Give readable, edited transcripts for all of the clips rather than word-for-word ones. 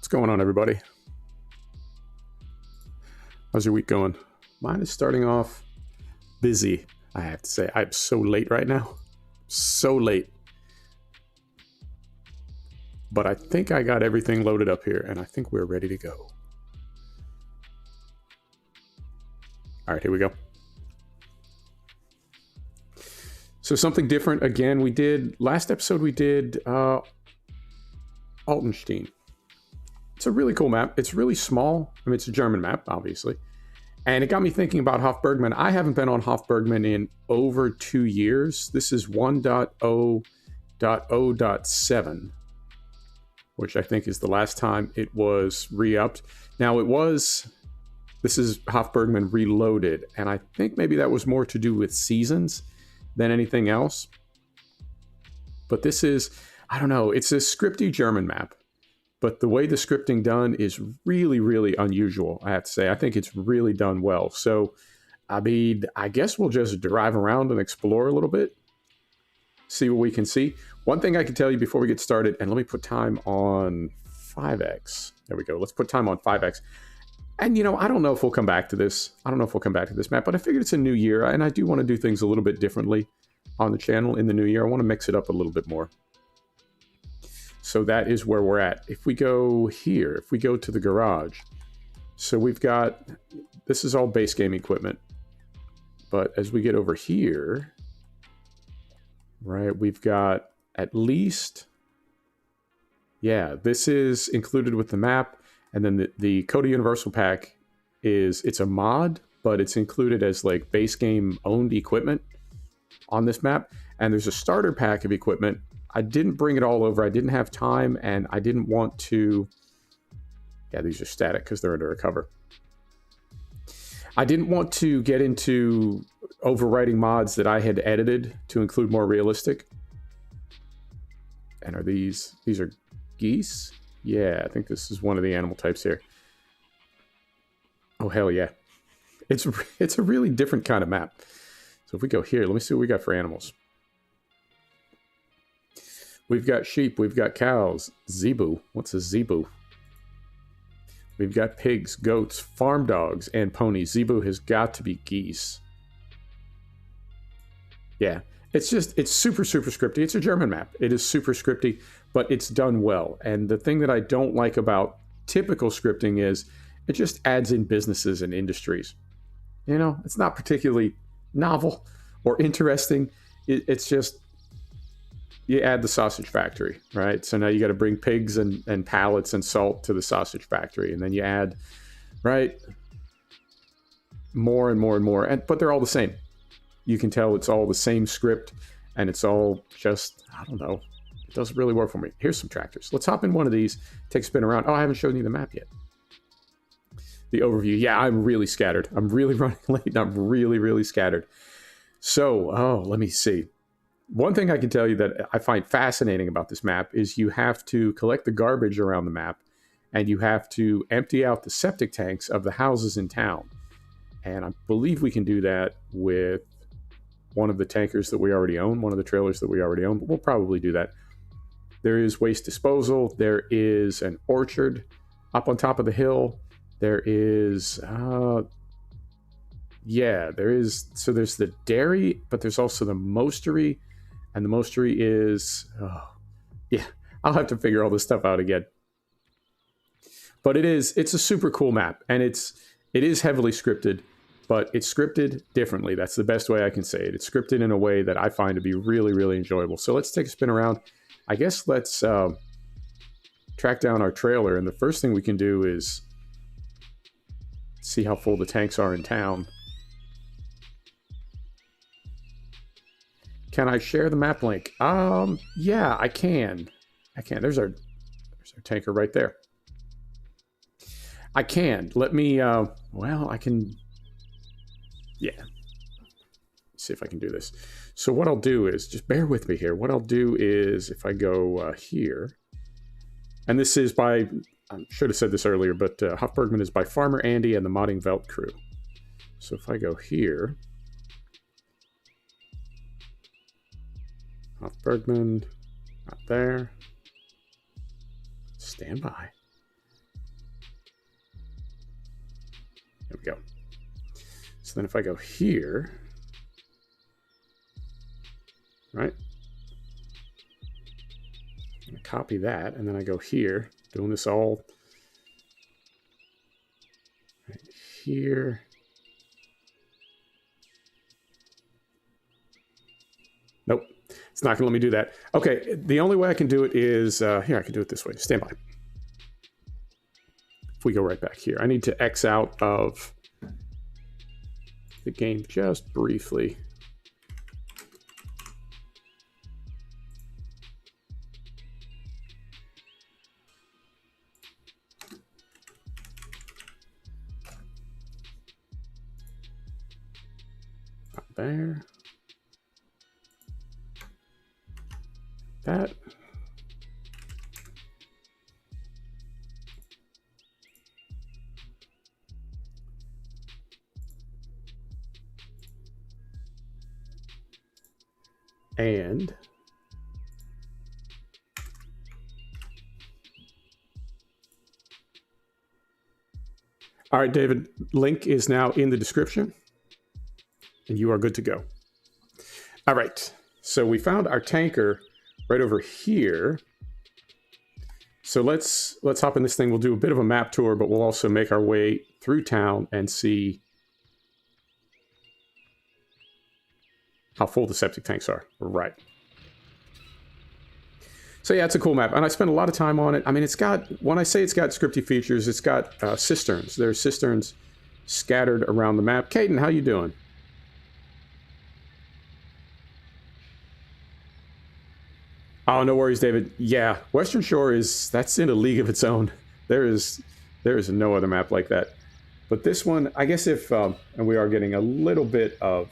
What's going on, everybody? How's your week going? Mine is starting off busy, I have to say. I'm so late right now. So late. But I think I got everything loaded up here, and I think we're ready to go. All right, here we go. So something different again. Last episode we did Altenstein. It's a really cool map. It's really small. I mean, it's a German map, obviously. And it got me thinking about Hof Bergmann. I haven't been on Hof Bergmann in over 2 years. This is 1.0.0.7, which I think is the last time it was re-upped. Now, this is Hof Bergmann Reloaded, and I think maybe that was more to do with seasons than anything else. But this is, I don't know, it's a scripty German map. But the way the scripting done is really, really unusual, I have to say. I think it's really done well. So, I mean, I guess we'll just drive around and explore a little bit, see what we can see. One thing I can tell you before we get started, and let me put time on 5x. There we go. Let's put time on 5x. And, you know, I don't know if we'll come back to this. I don't know if we'll come back to this map, but I figured it's a new year, and I do want to do things a little bit differently on the channel in the new year. I want to mix it up a little bit more. So that is where we're at. If we go here, if we go to the garage, so we've got, this is all base game equipment. But as we get over here, right, we've got at least, yeah, this is included with the map. And then the Coda Universal Pack it's a mod, but it's included as like base game owned equipment on this map. And there's a starter pack of equipment. I didn't bring it all over. I didn't have time, and I didn't want to... Yeah, these are static because they're under a cover. I didn't want to get into overwriting mods that I had edited to include more realistic. And are these are geese? Yeah, I think this is one of the animal types here. Oh, hell yeah. It's a really different kind of map. So if we go here, let me see what we got for animals. We've got sheep, we've got cows, zebu. What's a zebu? We've got pigs, goats, farm dogs, and ponies. Zebu has got to be geese. Yeah, it's super, super scripty. It's a German map. It is super scripty, but it's done well. And the thing that I don't like about typical scripting is it just adds in businesses and industries. You know, it's not particularly novel or interesting. It's just... You add the sausage factory, right? So now you got to bring pigs and pallets and salt to the sausage factory. And then you add, right, more and more and more. But they're all the same. You can tell it's all the same script. And it's all just, I don't know. It doesn't really work for me. Here's some tractors. Let's hop in one of these, take a spin around. Oh, I haven't shown you the map yet. The overview. Yeah, I'm really scattered. I'm really running late. And I'm really, really scattered. So, let me see. One thing I can tell you that I find fascinating about this map is you have to collect the garbage around the map, and you have to empty out the septic tanks of the houses in town. And I believe we can do that with one of the tankers that we already own, one of the trailers that we already own, but we'll probably do that. There is waste disposal. There is an orchard up on top of the hill. There is... yeah, there is... So there's the dairy, but there's also the mostery. And the mostery is, yeah, I'll have to figure all this stuff out again. But it's a super cool map, and it is heavily scripted, but it's scripted differently. That's the best way I can say it. It's scripted in a way that I find to be really, really enjoyable. So let's take a spin around. I guess let's track down our trailer, and the first thing we can do is see how full the tanks are in town. Can I share the map link? Yeah, I can. There's our tanker right there. I can. Let me, well, I can, yeah. Let's see if I can do this. So what I'll do is, just bear with me here. What I'll do is, if I go here, and this is by, I should have said this earlier, but Hof Bergmann is by Farmer Andy and the Modding Welt crew. So if I go here, Hof Bergmann, not there. Stand by. go. So then if I go here, right? I'm going to copy that, and then I go here, doing this all right here. Nope, it's not going to let me do that. Okay, the only way I can do it is, here, I can do it this way. Stand by. If we go right back here, I need to X out of the game just briefly. There. That. And all right, David, link is now in the description and you are good to go. All right, so we found our tanker right over here. So let's hop in this thing. We'll do a bit of a map tour, but we'll also make our way through town and see how full the septic tanks are. Right. So yeah, it's a cool map, and I spent a lot of time on it. I mean, it's got, when I say it's got scripty features, it's got cisterns. There's cisterns scattered around the map. Caden, how you doing? Oh, no worries, David. Yeah, Western Shore that's in a league of its own. There is no other map like that. But this one, I guess if, and we are getting a little bit of,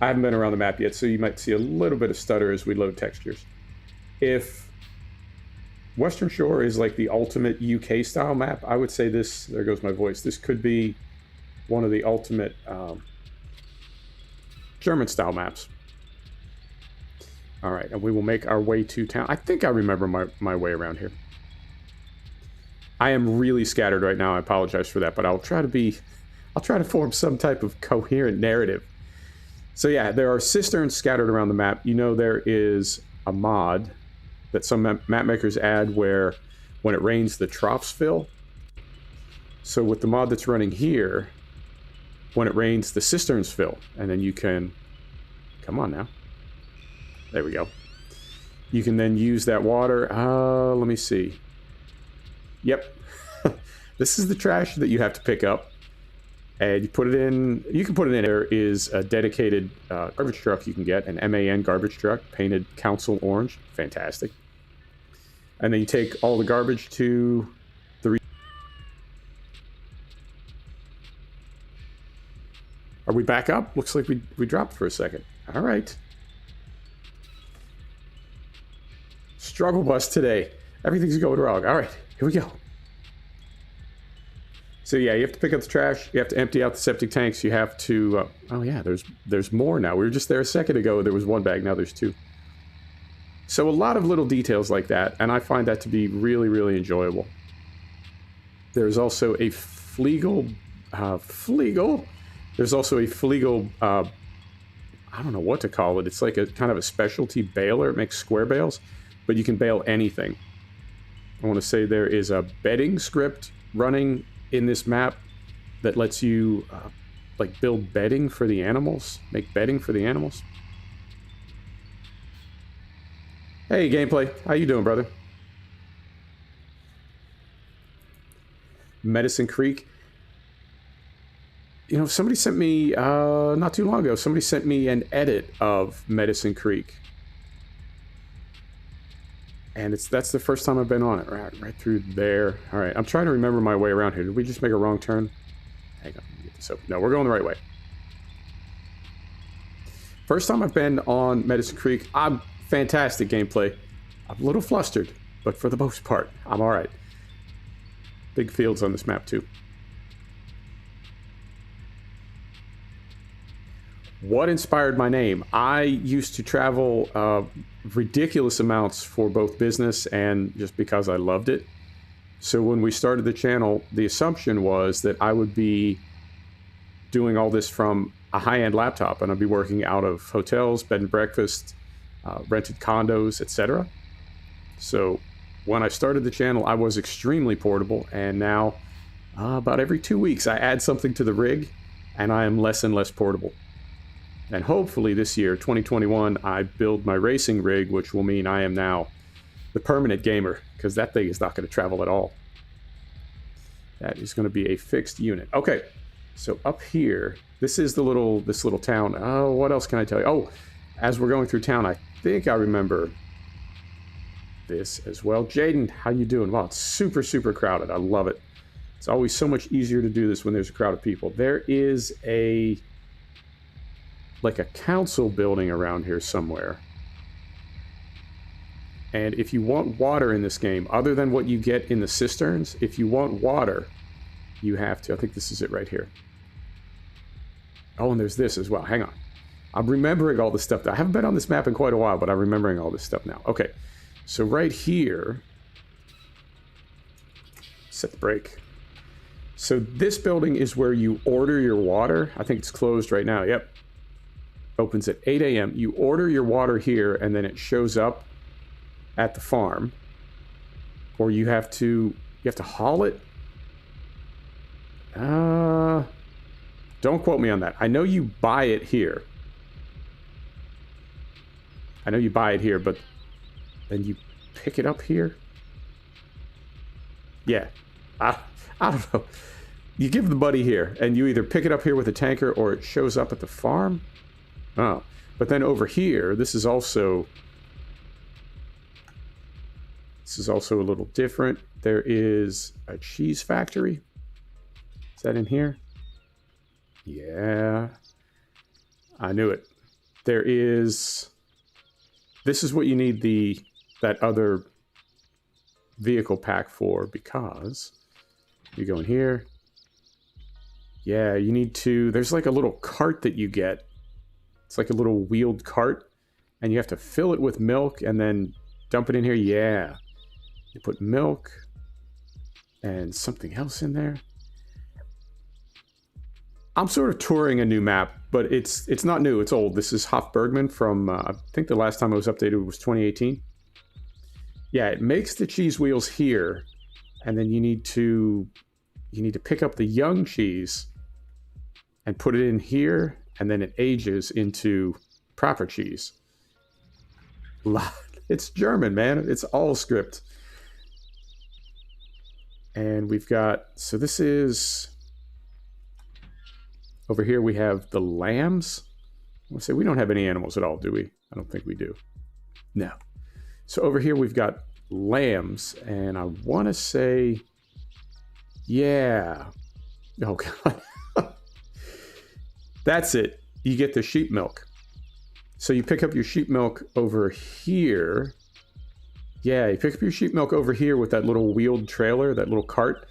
I haven't been around the map yet, so you might see a little bit of stutter as we load textures. If Western Shore is like the ultimate UK style map, I would say this, there goes my voice, this could be one of the ultimate German style maps. All right, and we will make our way to town. I think I remember my way around here. I am really scattered right now. I apologize for that, but I'll try to form some type of coherent narrative. So yeah, there are cisterns scattered around the map. You know, there is a mod that some map makers add where when it rains, the troughs fill. So with the mod that's running here, when it rains, the cisterns fill, and then you can, come on now. There we go. You can then use that water. Let me see. Yep. This is the trash that you have to pick up. And you put it in, you can put it in. There is a dedicated garbage truck you can get, an MAN garbage truck, painted council orange. Fantastic. And then you take all the garbage to the... Are we back up? Looks like we dropped for a second. All right. Struggle bus today. Everything's going wrong. All right, here we go. So yeah, you have to pick up the trash. You have to empty out the septic tanks. You have to... oh yeah, there's more now. We were just there a second ago. There was one bag. Now there's two. So a lot of little details like that, and I find that to be really, really enjoyable. There's also a Flegel... There's also a Flegel... I don't know what to call it. It's like a kind of a specialty baler. It makes square bales, but you can bale anything. I want to say there is a bedding script running in this map that lets you like build bedding for the animals, make bedding for the animals. Hey, gameplay, how you doing, brother? Medicine Creek. You know, somebody sent me not too long ago. Somebody sent me an edit of Medicine Creek, and that's the first time I've been on it. Right through there. All right, I'm trying to remember my way around here. Did we just make a wrong turn? Hang on, get this open. No, we're going the right way. First time I've been on Medicine Creek. I'm fantastic gameplay. I'm a little flustered, but for the most part, I'm all right. Big fields on this map too. What inspired my name? I used to travel ridiculous amounts for both business and just because I loved it. So when we started the channel, the assumption was that I would be doing all this from a high-end laptop, and I'd be working out of hotels, bed and breakfast, rented condos, etc. So when I started the channel, I was extremely portable, and now about every 2 weeks I add something to the rig, and I am less and less portable. And hopefully this year, 2021, I build my racing rig, which will mean I am now the permanent gamer, because that thing is not going to travel at all. That is going to be a fixed unit. Okay, so up here, this is this little town. Oh, what else can I tell you? Oh, as we're going through town, I think I remember this as well. Jaden, how you doing? Wow, it's super, super crowded. I love it. It's always so much easier to do this when there's a crowd of people. There is like a council building around here somewhere. And if you want water in this game, other than what you get in the cisterns, if you want water, you have to. I think this is it right here. Oh, and there's this as well. Hang on. I'm remembering all this stuff. I haven't been on this map in quite a while, but I'm remembering all this stuff now. Okay, so right here, set the brake. So this building is where you order your water. I think it's closed right now. Yep. Opens at 8 a.m. You order your water here, and then it shows up at the farm, or you have to haul it. Don't quote me on that. I know you buy it here. But then you pick it up here. Yeah, I don't know. You give the buddy here, and you either pick it up here with a tanker, or it shows up at the farm. Oh, but then over here, this is also a little different. There is a cheese factory. Is that in here? Yeah. I knew it. There is... This is what you need that other vehicle pack for, because you go in here. Yeah, you need to... There's like a little cart that you get. It's like a little wheeled cart, and you have to fill it with milk and then dump it in here. Yeah. You put milk and something else in there. I'm sort of touring a new map, but it's not new. It's old. This is Hof Bergmann from, I think the last time it was updated was 2018. Yeah, it makes the cheese wheels here, and then you need to pick up the young cheese and put it in here, and then it ages into proper cheese. It's German, man. It's all script. And we've got, so this is, over here we have the lambs. I want to say we don't have any animals at all, do we? I don't think we do. No. So over here we've got lambs, and I want to say, yeah. Oh, God. That's it. You get the sheep milk. So you pick up your sheep milk over here. Yeah, you pick up your sheep milk over here with that little wheeled trailer, that little cart,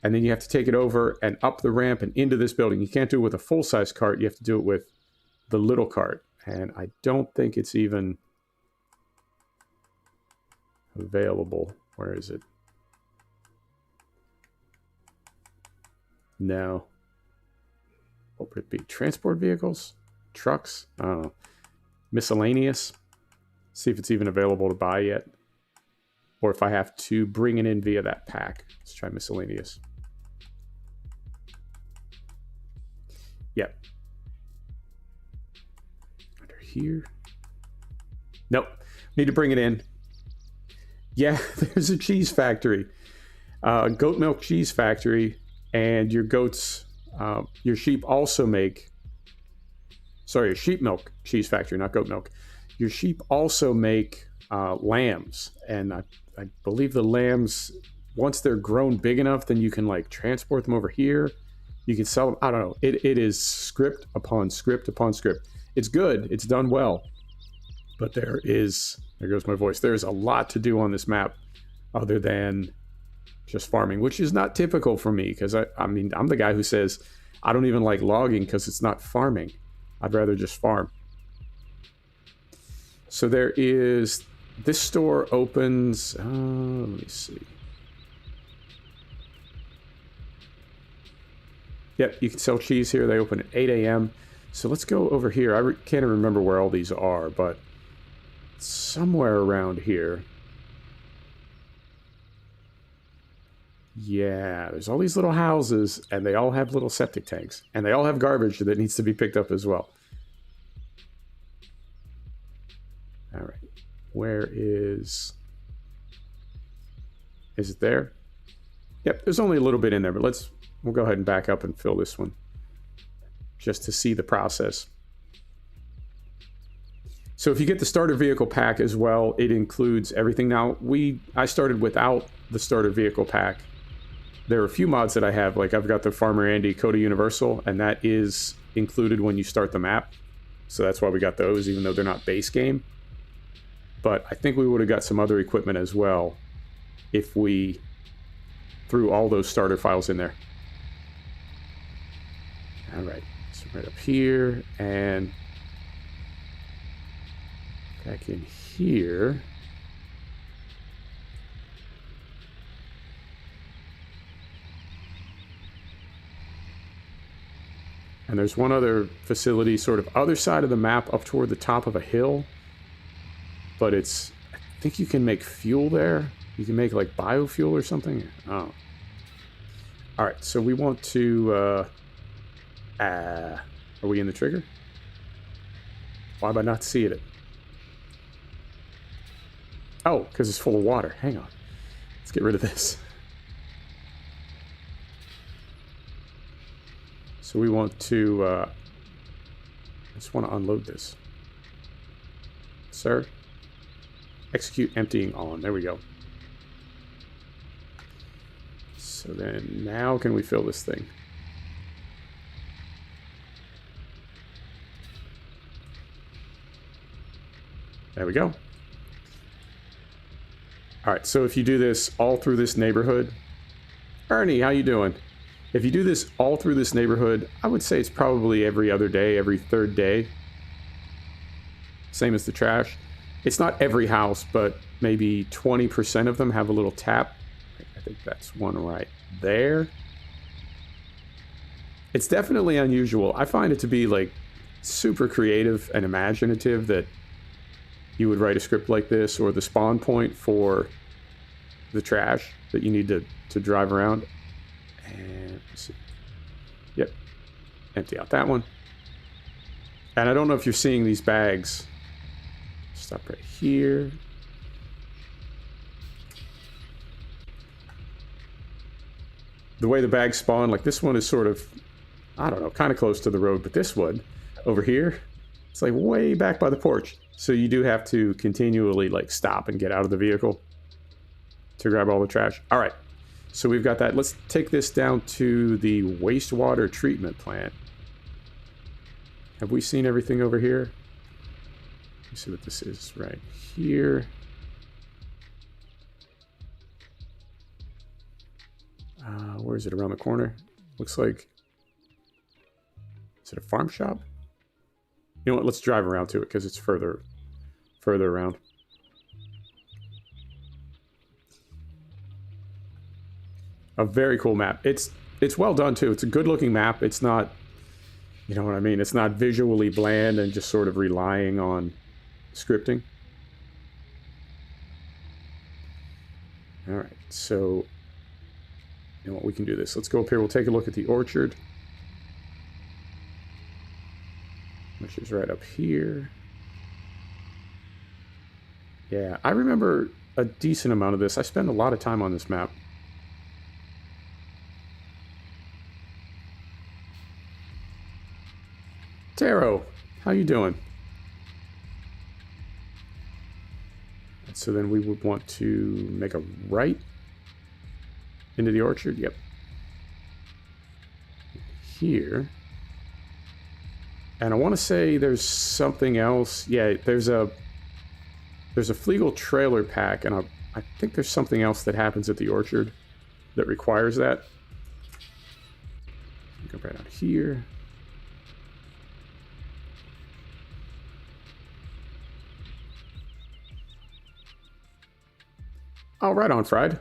and then you have to take it over and up the ramp and into this building. You can't do it with a full-size cart. You have to do it with the little cart, and I don't think it's even available. Where is it? No. What would it be? Transport vehicles? Trucks? I don't know. Miscellaneous? See if it's even available to buy yet. Or if I have to bring it in via that pack. Let's try miscellaneous. Yep. Under here. Nope. Need to bring it in. Yeah, there's a cheese factory. Goat milk cheese factory. And your goats, your sheep also make... Sorry, a sheep milk cheese factory, not goat milk. Your sheep also make lambs. And I believe the lambs, once they're grown big enough, then you can like transport them over here. You can sell them. I don't know. It is script upon script upon script. It's good. It's done well. But there goes my voice. There's a lot to do on this map other than just farming, which is not typical for me because I mean, I'm the guy who says I don't even like logging because it's not farming. I'd rather just farm. So there is, this store opens, let me see. Yep, you can sell cheese here. They open at 8 a.m. So let's go over here. I can't even remember where all these are, but somewhere around here. Yeah, there's all these little houses, and they all have little septic tanks. And they all have garbage that needs to be picked up as well. All right. Where is... Is it there? Yep, there's only a little bit in there, but we'll go ahead and back up and fill this one just to see the process. So if you get the starter vehicle pack as well, it includes everything. Now, I started without the starter vehicle pack. There are a few mods that I have, like I've got the Farmer Andy Coda Universal, and that is included when you start the map. So that's why we got those, even though they're not base game. But I think we would have got some other equipment as well if we threw all those starter files in there. All right, so right up here, and back in here. And there's one other facility sort of other side of the map up toward the top of a hill. But I think you can make fuel there. You can make like biofuel or something. Oh. All right, so we want to, are we in the trigger? Why am I not seeing it? Oh, because it's full of water. Hang on. Let's get rid of this. So we want to, I just want to unload this. Sir? Execute emptying on. There we go. So then now can we fill this thing? There we go. All right, so if you do this all through this neighborhood, Ernie, how you doing? If you do this all through this neighborhood, I would say it's probably every other day, every third day. Same as the trash. It's not every house, but maybe 20% of them have a little tap. I think that's one right there. It's definitely unusual. I find it to be like super creative and imaginative that you would write a script like this, or the spawn point for the trash that you need to drive around. And let's see. Yep. Empty out that one. And I don't know if you're seeing these bags. Stop right here. The way the bags spawn, like this one is sort of, I don't know, kind of close to the road, but this one over here, it's like way back by the porch. So you do have to continually like stop and get out of the vehicle to grab all the trash. All right. So we've got that. Let's take this down to the wastewater treatment plant. Have we seen everything over here? Let's see what this is right here. Where is it? Around the corner? Looks like... Is it a farm shop? You know what? Let's drive around to it because it's further around. A very cool map. It's well done too. It's a good looking map. It's not, you know what I mean? It's not visually bland and just sort of relying on scripting. All right, so you know what? We can do this. Let's go up here. We'll take a look at the orchard, which is right up here. Yeah, I remember a decent amount of this. I spend a lot of time on this map. Taro, how you doing? And so then we would want to make a right into the orchard. Yep. Here. And I want to say there's something else. Yeah, there's a Flegel trailer pack, and I think there's something else that happens at the orchard that requires that. Go right out here. Oh, right on, Fried.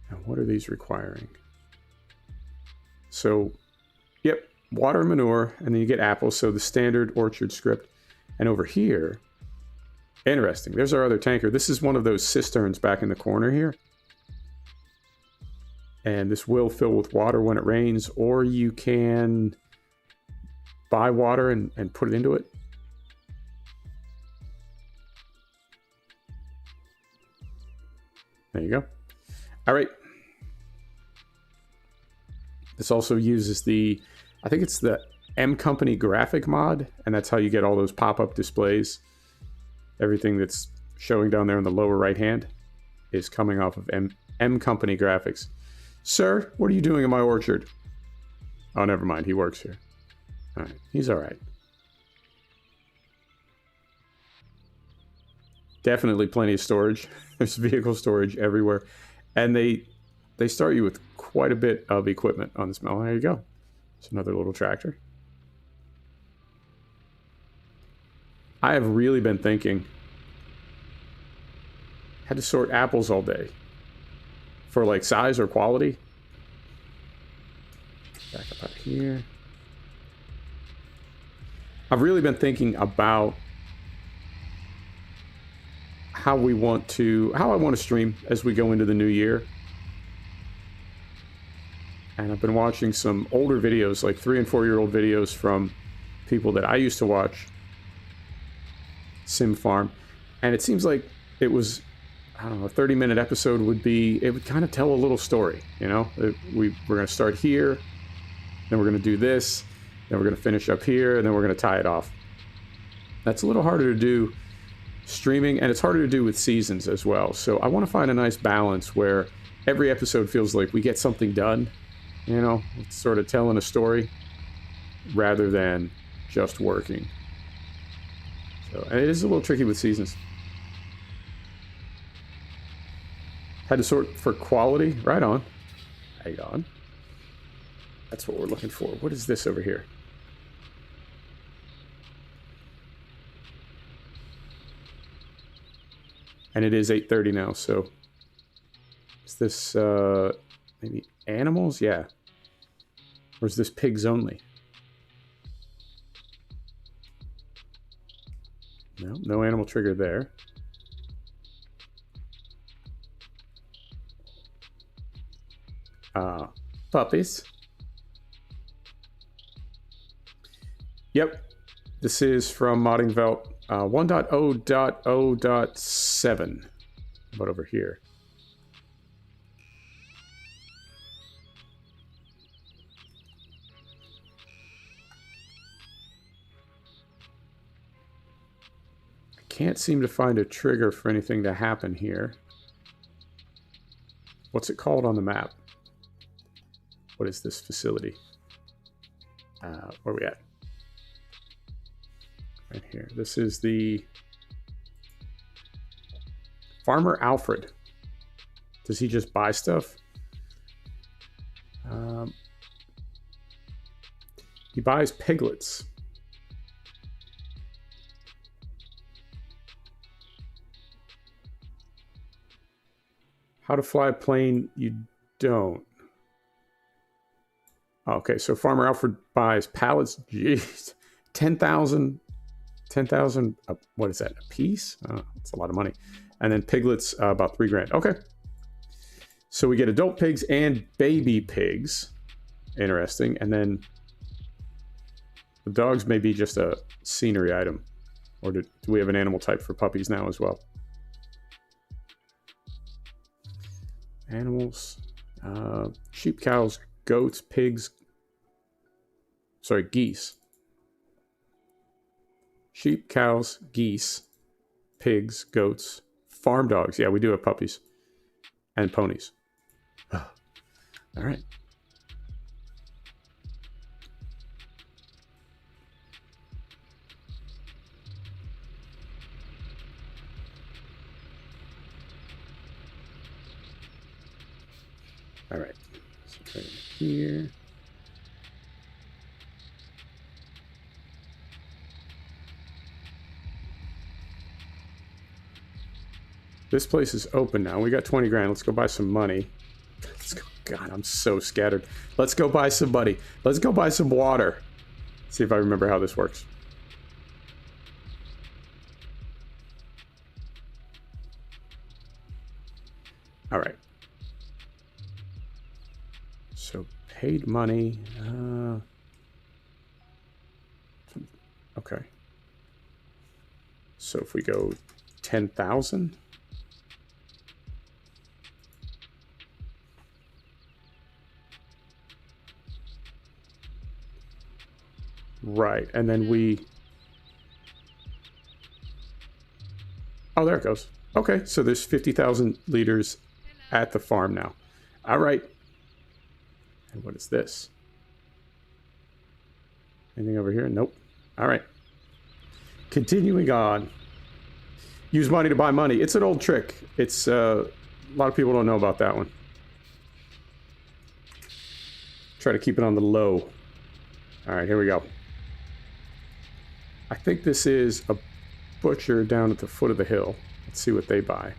Now, what are these requiring? So, yep, water and manure, and then you get apples. So the standard orchard script. And over here, interesting. There's our other tanker. This is one of those cisterns back in the corner here. And this will fill with water when it rains, or you can buy water and put it into it. There you go. All right. This also uses the, I think it's the M Company graphic mod, and that's how you get all those pop-up displays. Everything that's showing down there in the lower right hand is coming off of M Company graphics. Sir, what are you doing in my orchard? Oh, never mind. He works here. All right. He's all right. Definitely plenty of storage. There's vehicle storage everywhere. And they start you with quite a bit of equipment on this. Oh, there you go. It's another little tractor. I have really been thinking. Had to sort apples all day. For like size or quality. Back up out here. I've really been thinking about how I want to stream as we go into the new year. And I've been watching some older videos, like 3- and 4-year-old videos from people that I used to watch Sim Farm. And it seems like it was, I don't know, a 30-minute episode it would kind of tell a little story, you know? We're going to start here, then we're going to do this, then we're going to finish up here, and then we're going to tie it off. That's a little harder to do streaming, and it's harder to do with seasons as well. So I want to find a nice balance where every episode feels like we get something done, you know? It's sort of telling a story rather than just working. So, and it is a little tricky with seasons. Had to sort for quality. Right on. Hang on. That's what we're looking for. What is this over here? And it is 8:30 now, so... Is this, maybe animals? Yeah. Or is this pigs only? No, no animal trigger there. Puppies. Yep. This is from Modding Velt 1.0.0.7. About over here. I can't seem to find a trigger for anything to happen here. What's it called on the map? What is this facility? Where are we at? Right here. This is the Farmer Alfred. Does he just buy stuff? He buys piglets. How to fly a plane? You don't. Okay, so Farmer Alfred buys pallets. Jeez, 10,000. What is that? A piece? Oh, that's a lot of money. And then piglets, about $3,000. Okay. So we get adult pigs and baby pigs. Interesting. And then the dogs may be just a scenery item. Or do we have an animal type for puppies now as well? Animals. Sheep, cows, goats, pigs. Sorry, geese. Sheep, cows, geese, pigs, goats, farm dogs. Yeah, we do have puppies. And ponies. All right. All right. So try it here. This place is open now. We got $20,000. Let's go buy some money. Let's go God, I'm so scattered. Let's go buy somebody. Let's go buy some water. See if I remember how this works. All right. So paid money. Okay. So if we go 10,000. Right, and then we... Oh, there it goes. Okay, so there's 50,000 liters at the farm now. All right. And what is this? Anything over here? Nope. All right. Continuing on. Use money to buy money. It's an old trick. It's a lot of people don't know about that one. Try to keep it on the low. All right, here we go. I think this is a butcher down at the foot of the hill. Let's see what they buy.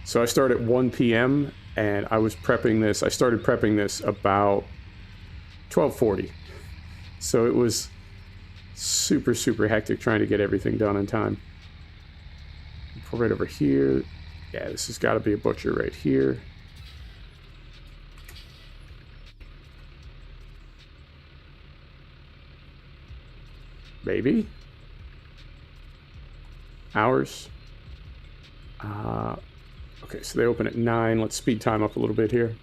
So I start at 1 p.m. and I was prepping this. I started prepping this about 12:40. So it was super, super hectic trying to get everything done in time. Pull right over here. Yeah, this has got to be a butcher right here. Maybe. Hours. Okay, so they open at 9. Let's speed time up a little bit here.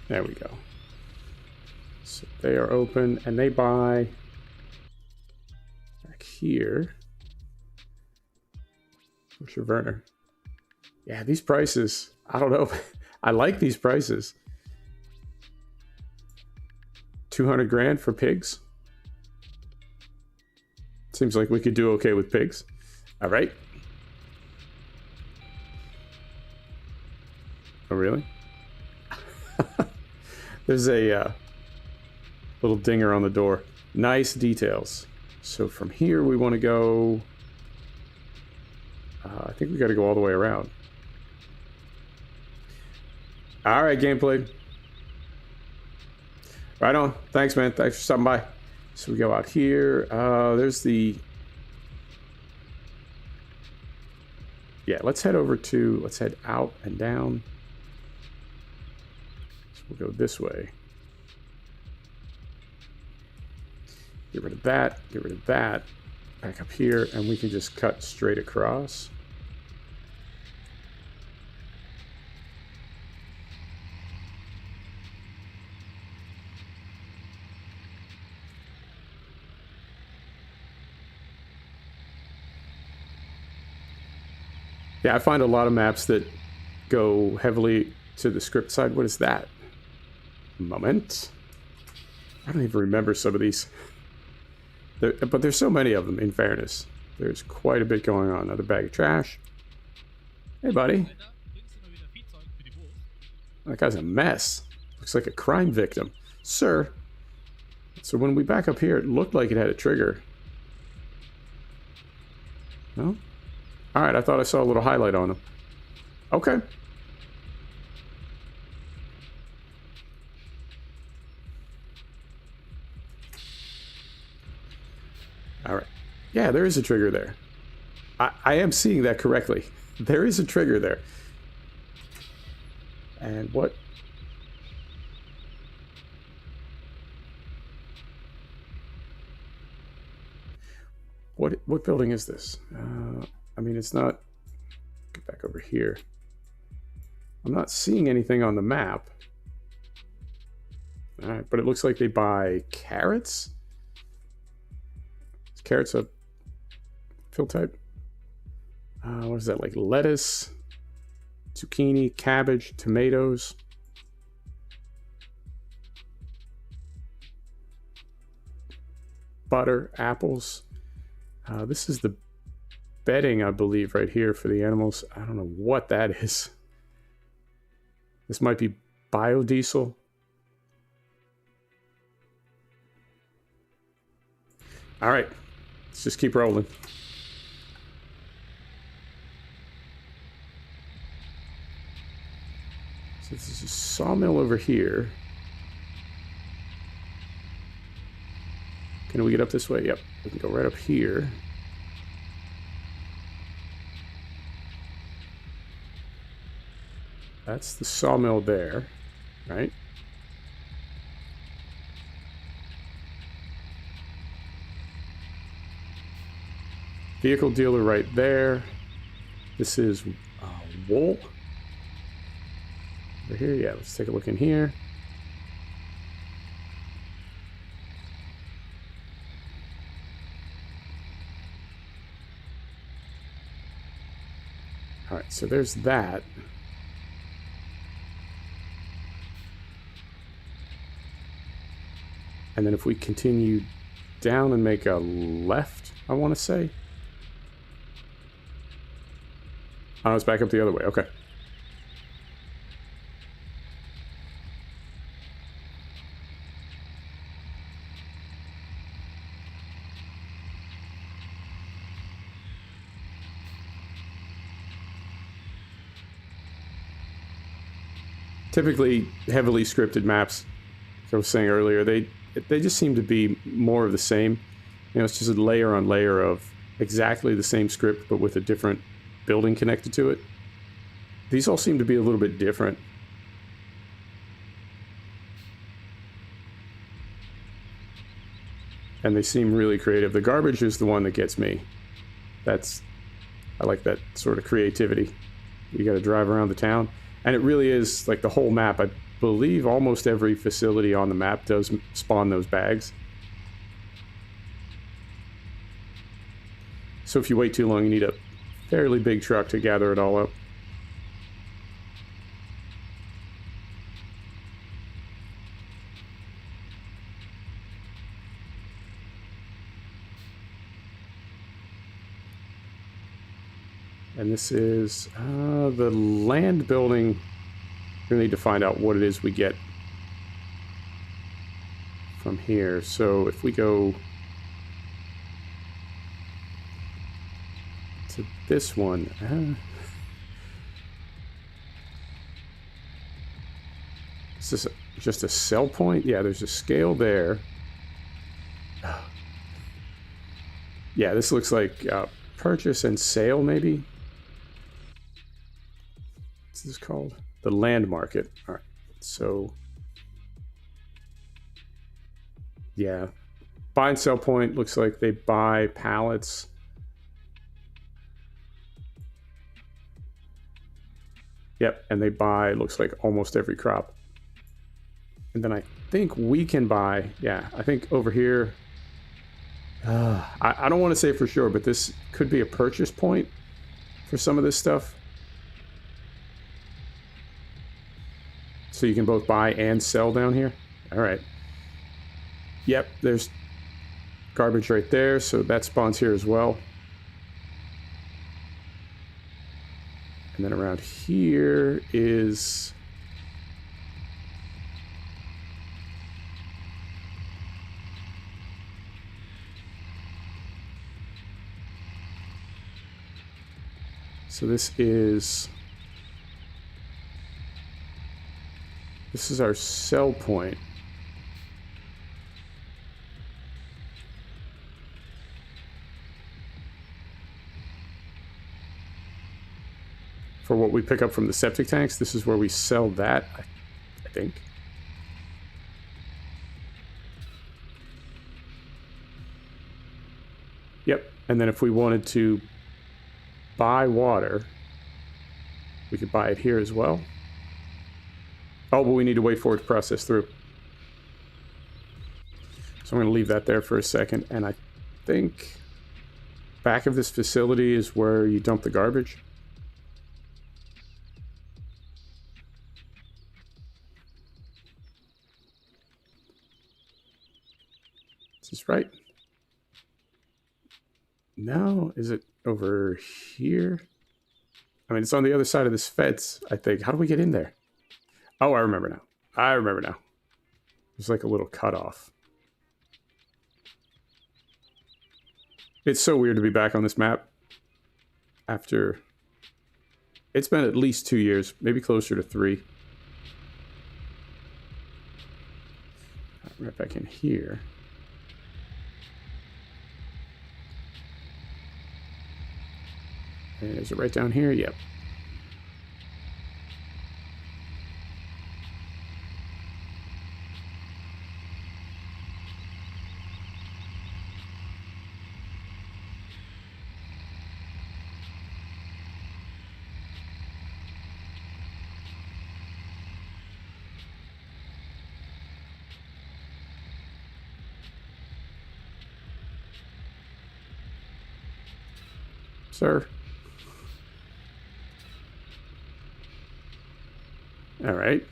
There we go. So they are open, and they buy back here. Butcher Werner. Yeah, these prices, I don't know. I like these prices. 200 grand for pigs. Seems like we could do okay with pigs. All right. Oh, really? There's a little dinger on the door. Nice details. So from here we want to go... I think we got to go all the way around. All right, gameplay. Right on. Thanks, man. Thanks for stopping by. So we go out here. There's the... Yeah, let's head over to... Let's head out and down. So we'll go this way. Get rid of that. Get rid of that. Back up here. And we can just cut straight across. Yeah, I find a lot of maps that go heavily to the script side. What is that? Moment. I don't even remember some of these. But there's so many of them, in fairness. There's quite a bit going on. Another bag of trash. Hey, buddy. That guy's a mess. Looks like a crime victim. Sir. So when we back up here, it looked like it had a trigger. No? Alright, I thought I saw a little highlight on him. Okay. Alright. Yeah, there is a trigger there. I am seeing that correctly. There is a trigger there. And what... What building is this? I mean, it's not... Get back over here. I'm not seeing anything on the map. All right, but it looks like they buy carrots. Is carrots a field type? What is that, like lettuce, zucchini, cabbage, tomatoes? Butter, apples. This is the bedding, I believe, right here for the animals. I don't know what that is. This might be biodiesel. All right. Let's just keep rolling. So this is a sawmill over here. Can we get up this way? Yep. We can go right up here. That's the sawmill there, right? Vehicle dealer right there. This is wool. Over here, yeah, let's take a look in here. All right, so there's that. And then if we continue down and make a left, I want to say. Oh, it's back up the other way. Okay. Typically, heavily scripted maps, like I was saying earlier, they just seem to be more of the same. You know, it's just a layer on layer of exactly the same script, but with a different building connected to it. These all seem to be a little bit different. And they seem really creative. The garbage is the one that gets me. I like that sort of creativity. You got to drive around the town. And it really is like the whole map. I believe almost every facility on the map does spawn those bags. So if you wait too long, you need a fairly big truck to gather it all up. And this is the land building. We need to find out what it is we get from here. So if we go to this one, is this just a sell point? Yeah, there's a scale there. Yeah, this looks like purchase and sale, maybe. What's this called? The land market. All right, so yeah, buy and sell point looks like they buy pallets. Yep, and they buy, looks like almost every crop. And then I think we can buy, yeah, I think over here, I don't want to say for sure, but this could be a purchase point for some of this stuff. So you can both buy and sell down here. All right. Yep, there's garbage right there, so that spawns here as well. And then around here is... So this is our sell point. For what we pick up from the septic tanks, this is where we sell that, I think. Yep, and then if we wanted to buy water, we could buy it here as well. Oh, but we need to wait for it to process through. So I'm going to leave that there for a second, and I think back of this facility is where you dump the garbage. Is this right? No, is it over here? I mean, it's on the other side of this fence, I think. How do we get in there? Oh, I remember now. I remember now. There's like a little cutoff. It's so weird to be back on this map after... It's been at least 2 years, maybe closer to 3. Right back in here. And is it right down here? Yep. Sir. All right.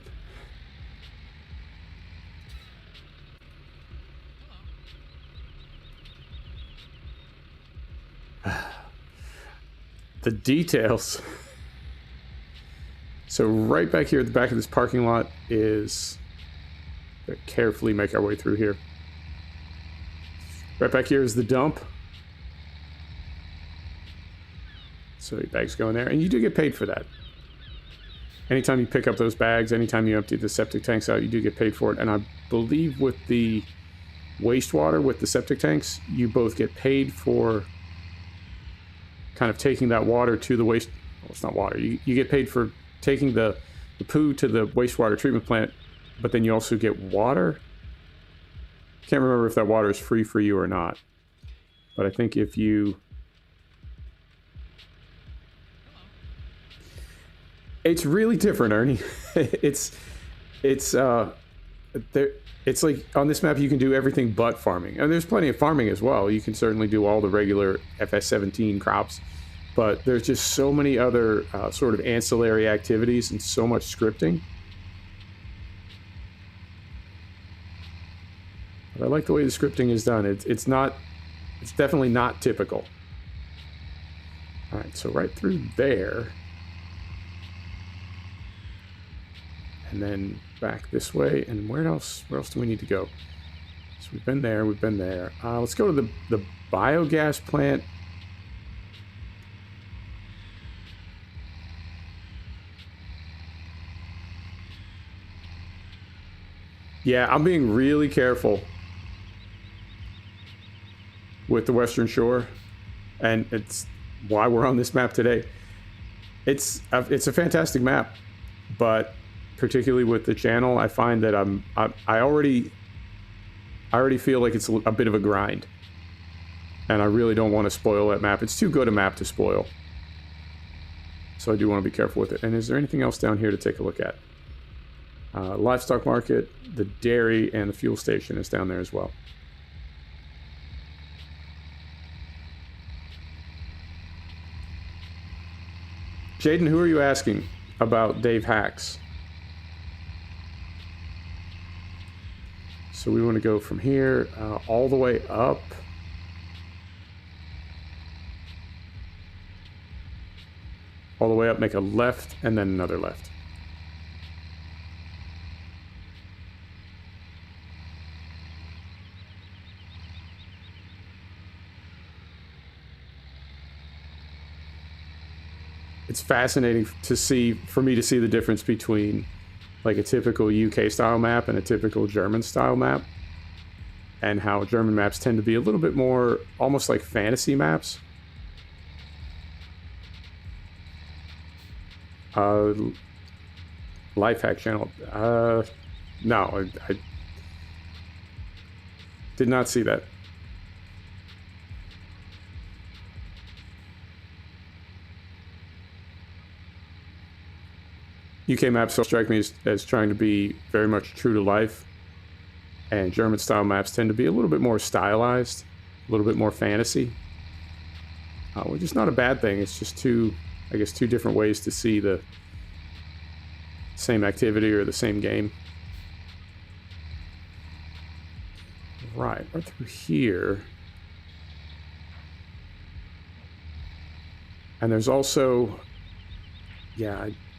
The details. So right back here at the back of this parking lot is... Carefully make our way through here. Right back here is the dump. So your bags go in there, and you do get paid for that. Anytime you pick up those bags, anytime you empty the septic tanks out, you do get paid for it. And I believe with the wastewater, with the septic tanks, you both get paid for kind of taking that water to the waste... Well, it's not water. You get paid for taking the poo to the wastewater treatment plant, but then you also get water. Can't remember if that water is free for you or not. But I think if you... It's really different, Ernie. It's like on this map you can do everything but farming. And there's plenty of farming as well. You can certainly do all the regular FS17 crops, but there's just so many other sort of ancillary activities and so much scripting. But I like the way the scripting is done. It's definitely not typical. All right, so right through there. And then back this way. And where else do we need to go? So we've been there, we've been there. Let's go to the biogas plant. Yeah, I'm being really careful with the Western Shore. And it's why we're on this map today. It's a fantastic map, but particularly with the channel, I find that I already feel like it's a bit of a grind, and I really don't want to spoil that map. It's too good a map to spoil, so I do want to be careful with it. And is there anything else down here to take a look at? Livestock market, the dairy, and the fuel station is down there as well. Jaden, who are you asking about Dave Hacks? So we want to go from here all the way up. All the way up, make a left, and then another left. It's fascinating for me to see the difference between like a typical UK style map and a typical German style map, and how German maps tend to be a little bit more almost like fantasy maps. Life hack channel. No, I did not see that. UK maps strike me as trying to be very much true to life, and German style maps tend to be a little bit more stylized, a little bit more fantasy, which is not a bad thing. It's just two different ways to see the same activity or the same game. Right through here. And there's also,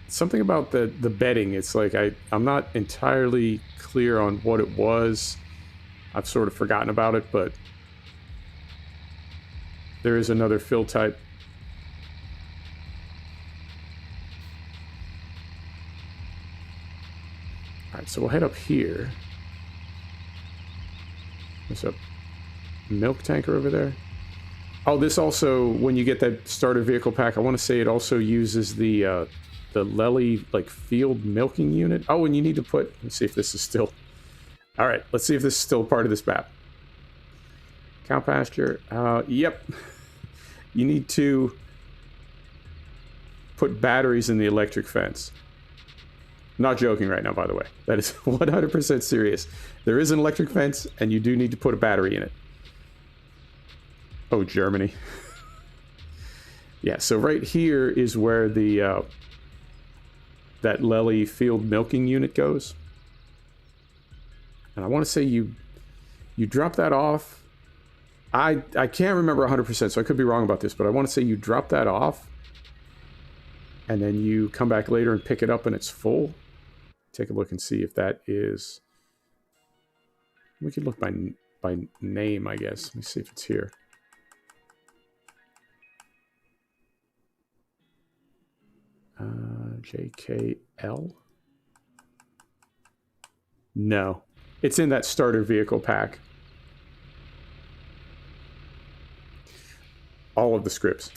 something about the bedding. It's like I'm not entirely clear on what it was. I've sort of forgotten about it, but there is another fill type. All right, so we'll head up here. There's a milk tanker over there. Oh, this also, when you get that starter vehicle pack, I want to say it also uses the Lely, like, field milking unit. Oh, and you need to put... Let's see if this is still... All right, let's see if this is still part of this map. Cow pasture. Yep. You need to put batteries in the electric fence. I'm not joking right now, by the way. That is 100% serious. There is an electric fence, and you do need to put a battery in it. Oh, Germany. Yeah, so right here is where the that Lely field milking unit goes. And I want to say you drop that off. I can't remember 100%, so I could be wrong about this, but I want to say you drop that off, and then you come back later and pick it up and it's full. Take a look and see if that is... We could look by name, I guess. Let me see if it's here. JKL? No. It's in that starter vehicle pack. All of the scripts.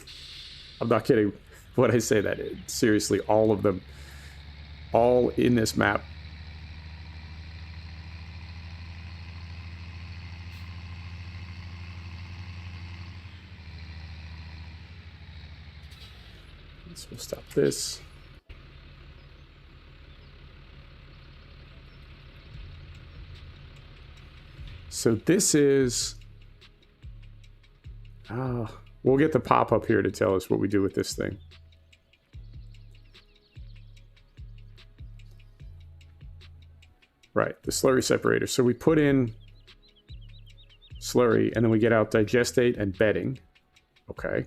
I'm not kidding when I say that. Seriously, all of them. All in this map. So we'll stop this. So this is... we'll get the pop-up here to tell us what we do with this thing. Right, the slurry separator. So we put in slurry, and then we get out digestate and bedding. Okay.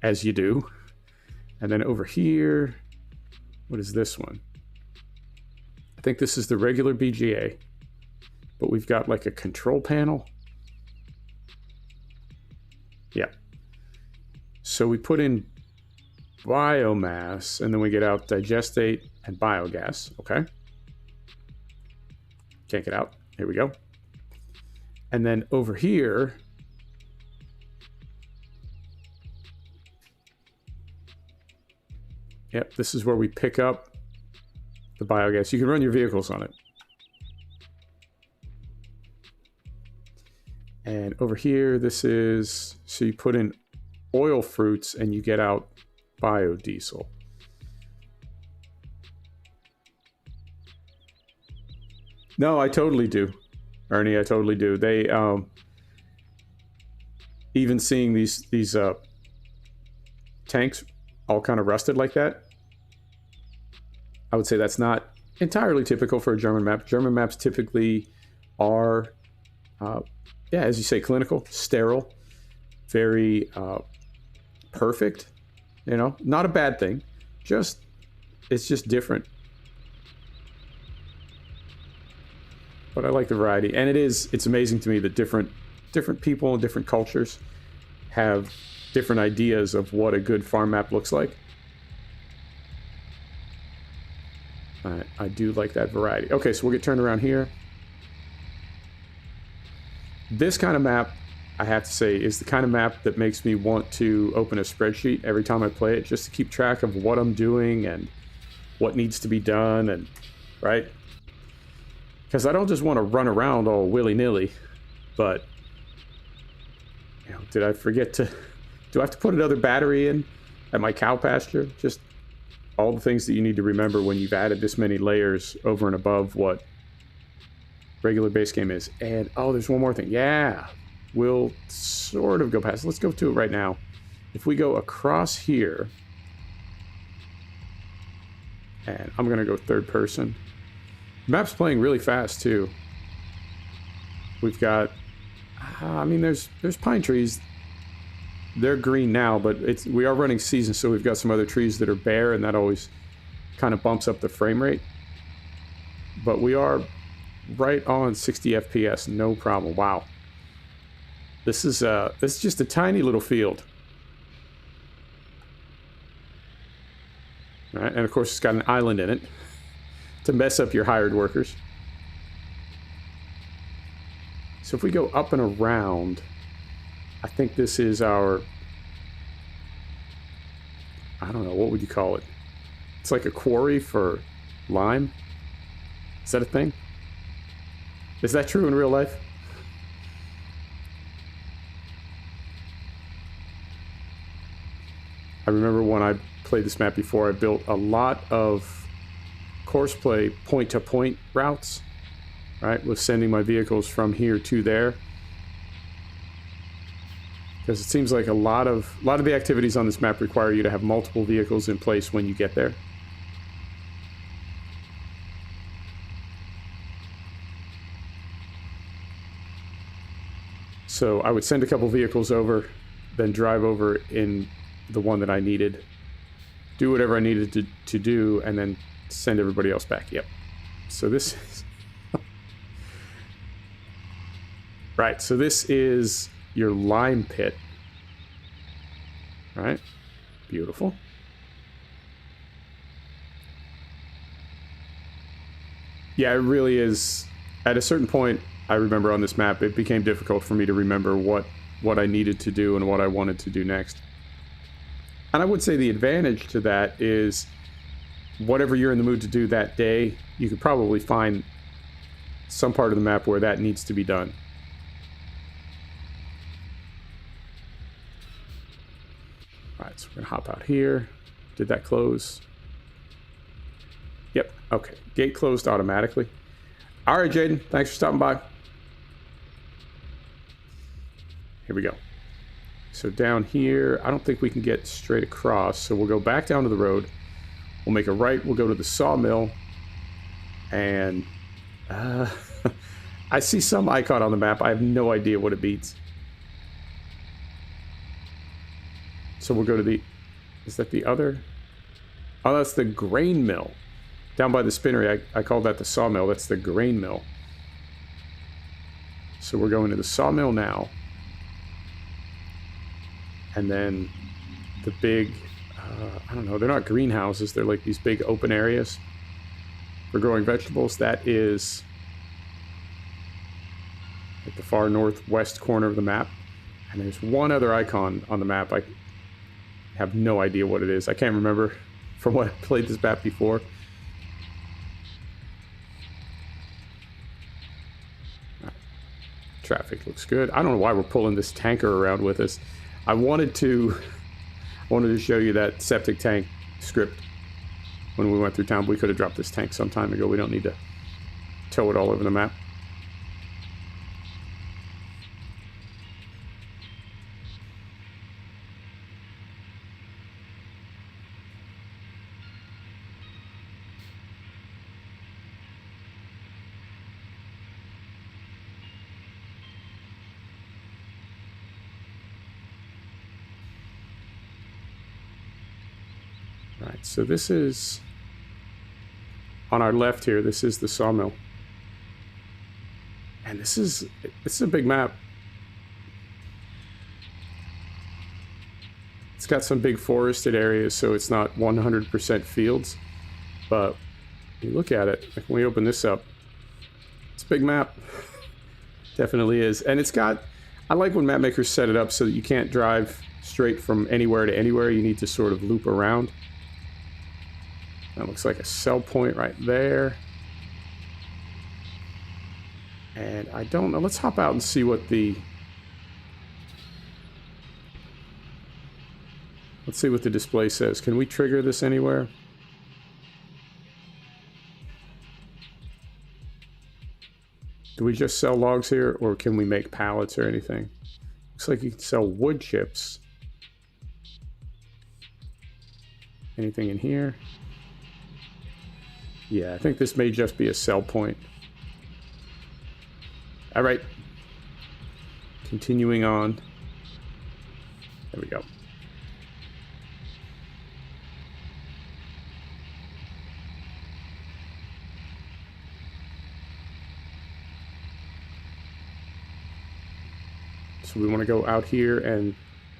As you do. And then over here, what is this one? I think this is the regular BGA. But we've got like a control panel. Yeah. So we put in biomass, and then we get out digestate and biogas. Okay. Can't get out. Here we go. And then over here, yep, this is where we pick up the biogas. You can run your vehicles on it. And over here, this is, so you put in oil fruits and you get out biodiesel. No, I totally do, Ernie. I totally do. They even seeing these tanks all kind of rusted like that, I would say that's not entirely typical for a German map. German maps typically are, yeah, as you say, clinical, sterile, very perfect. You know, not a bad thing. Just it's just different. But I like the variety, and it's amazing to me that different people and different cultures have different ideas of what a good farm map looks like. I do like that variety. Okay, so we'll get turned around here. This kind of map, I have to say, is the kind of map that makes me want to open a spreadsheet every time I play it, just to keep track of what I'm doing and what needs to be done, and right? Because I don't just want to run around all willy-nilly, but, you know, did I forget to... Do I have to put another battery in at my cow pasture? Just all the things that you need to remember when you've added this many layers over and above what regular base game is. And, oh, there's one more thing. Yeah, we'll sort of go past. Let's go to it right now. If we go across here, and I'm going to go third person. The map's playing really fast, too. We've got, I mean, there's pine trees. They're green now, but we are running season, so we've got some other trees that are bare, and that always kind of bumps up the frame rate. But we are right on 60 FPS, no problem. Wow. This is just a tiny little field. All right, and of course it's got an island in it to mess up your hired workers. So if we go up and around, I think this is our, I don't know, what would you call it? It's like a quarry for lime. Is that a thing? Is that true in real life? I remember when I played this map before, I built a lot of courseplay point-to-point routes, right? With sending my vehicles from here to there. Because it seems like a lot of the activities on this map require you to have multiple vehicles in place when you get there. So I would send a couple vehicles over, then drive over in the one that I needed, do whatever I needed to do, and then send everybody else back. Yep. So this is... right, so this is your lime pit. Right? Beautiful. Yeah, it really is. At a certain point, I remember on this map, it became difficult for me to remember what I needed to do and what I wanted to do next. And I would say the advantage to that is whatever you're in the mood to do that day, you could probably find some part of the map where that needs to be done. Alright, so we're going to hop out here. Did that close? Yep, okay. Gate closed automatically. Alright, Jaden, thanks for stopping by. Here we go. So down here, I don't think we can get straight across, so we'll go back down to the road. We'll make a right, we'll go to the sawmill, and I see some icon on the map. I have no idea what it beats. So we'll go to the... Is that the other? Oh, that's the grain mill. Down by the spinnery, I call that the sawmill. That's the grain mill. So we're going to the sawmill now. And then the big... I don't know, they're not greenhouses. They're like these big open areas for growing vegetables. That is at the far northwest corner of the map. And there's one other icon on the map. I have no idea what it is. I can't remember from what I played this map before. Traffic looks good. I don't know why we're pulling this tanker around with us. I wanted to show you that septic tank script when we went through town. We could have dropped this tank some time ago. We don't need to tow it all over the map. Right, so this is on our left here. This is the sawmill, and this is a big map. It's got some big forested areas, so it's not 100% fields. But you look at it, like when we open this up, it's a big map. Definitely is, and it's got. I like when map makers set it up so that you can't drive straight from anywhere to anywhere. You need to sort of loop around. That looks like a sell point right there. And I don't know. Let's hop out and see what the... Let's see what the display says. Can we trigger this anywhere? Do we just sell logs here, or can we make pallets or anything? Looks like you can sell wood chips. Anything in here? Yeah, I think this may just be a sell point. All right. Continuing on. There we go. So we want to go out here and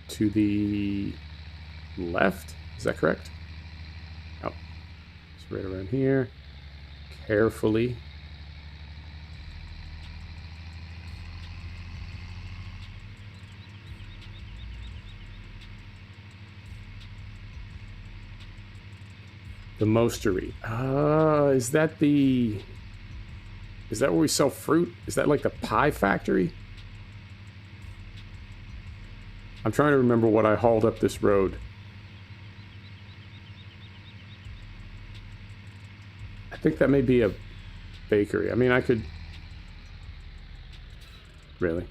to the left. Is that correct? Oh, it's right around here. Carefully. The Mostery. Is that the... Is that where we sell fruit? Is that like the pie factory? I'm trying to remember what I hauled up this road. I think that may be a bakery. I mean, I could... Really?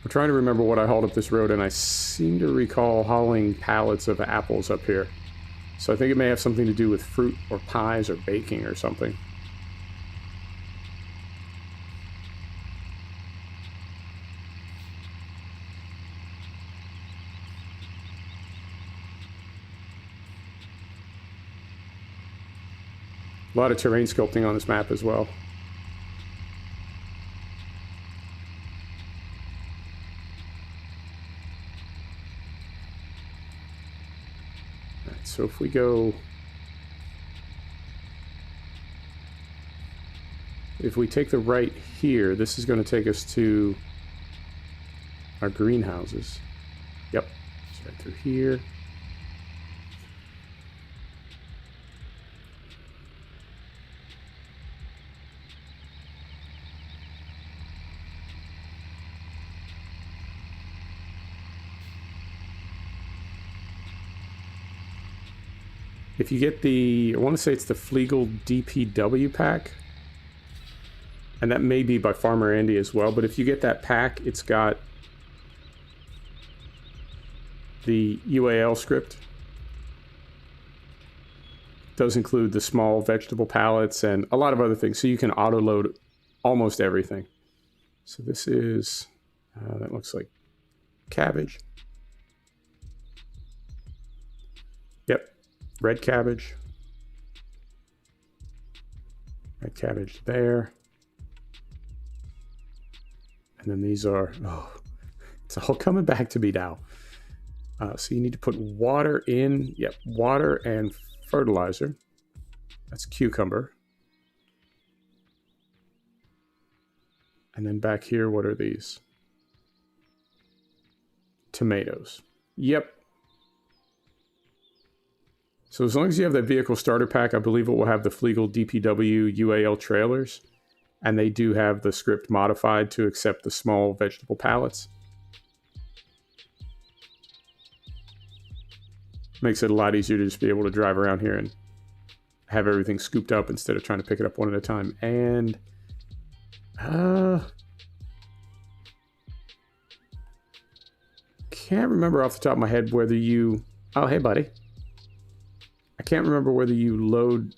I'm trying to remember what I hauled up this road, and I seem to recall hauling pallets of apples up here. So I think it may have something to do with fruit or pies or baking or something. A lot of terrain sculpting on this map as well. So if we go... If we take the right here, this is going to take us to our greenhouses. Yep, it's right through here. If you get the, I want to say it's the Flegel DPW pack, and that may be by Farmer Andy as well, but if you get that pack, it's got the UAL script. It does include the small vegetable pallets and a lot of other things, so you can auto-load almost everything. So this is, that looks like cabbage. Yep. Red cabbage. Red cabbage there. And then these are... Oh, it's all coming back to me now. So you need to put water in. Yep, water and fertilizer. That's cucumber. And then back here, what are these? Tomatoes. Yep. So as long as you have that vehicle starter pack, I believe it will have the Flegel DPW UAL trailers. And they do have the script modified to accept the small vegetable pallets. Makes it a lot easier to just be able to drive around here and have everything scooped up instead of trying to pick it up one at a time. And... can't remember off the top of my head whether you... Oh, hey, buddy. I can't remember whether you load...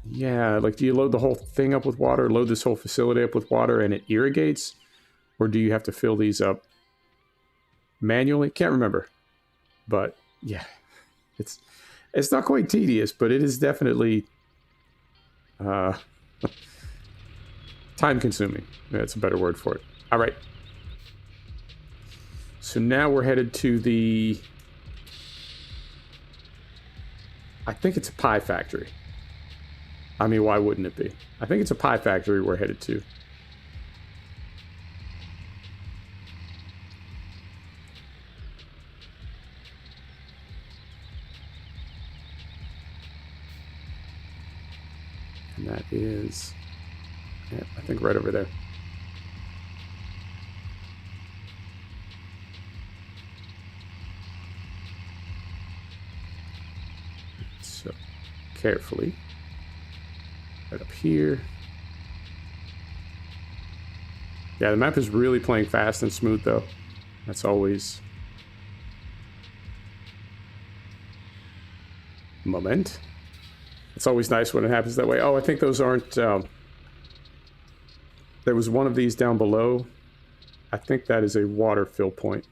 Yeah, like, do you load the whole thing up with water, load this whole facility up with water, and it irrigates? Or do you have to fill these up manually? Can't remember. But, yeah. It's not quite tedious, but it is definitely time-consuming. That's a better word for it. All right. So now we're headed to the... I think it's a pie factory. I mean, why wouldn't it be? I think it's a pie factory we're headed to. And that is... Yeah, I think right over there. So, carefully. Right up here. Yeah, the map is really playing fast and smooth, though. That's always... Moment. It's always nice when it happens that way. Oh, I think those aren't... there was one of these down below. I think that is a water fill point.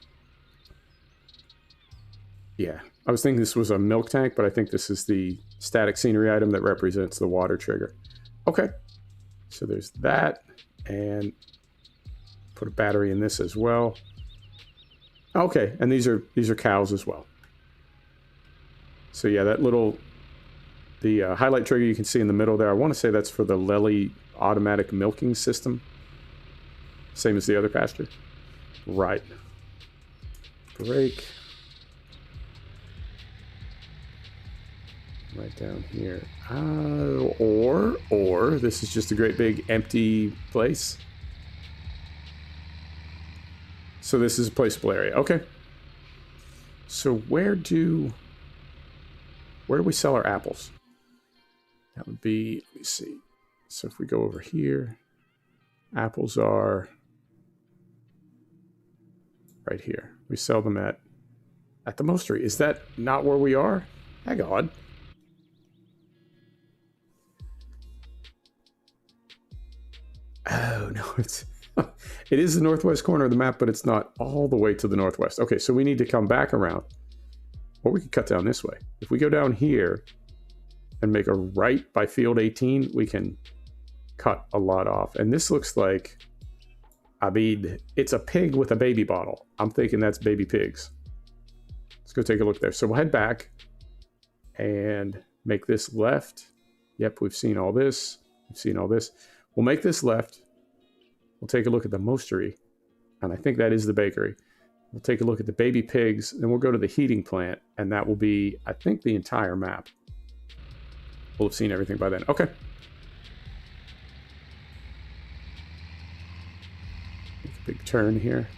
Yeah, I was thinking this was a milk tank, but I think this is the static scenery item that represents the water trigger. Okay, so there's that, and put a battery in this as well. Okay, and these are cows as well. So yeah, that little, the highlight trigger you can see in the middle there, I want to say that's for the Lely automatic milking system. Same as the other pasture. Right. Brake. Right down here. Or this is just a great big empty place. So this is a placeable area. Okay. So where do we sell our apples? That would be, let me see. So if we go over here, apples are right here. We sell them at the mostery. Is that not where we are? Hang on. Oh, no, it is the northwest corner of the map, but it's not all the way to the northwest. Okay, so we need to come back around. Or we could cut down this way. If we go down here and make a right by field 18, we can cut a lot off. And this looks like, I mean, it's a pig with a baby bottle. I'm thinking that's baby pigs. Let's go take a look there. So we'll head back and make this left. Yep, we've seen all this. We've seen all this. We'll make this left. We'll take a look at the mostery. And I think that is the bakery. We'll take a look at the baby pigs. Then we'll go to the heating plant. And that will be, I think, the entire map. We'll have seen everything by then. Okay. Make a big turn here.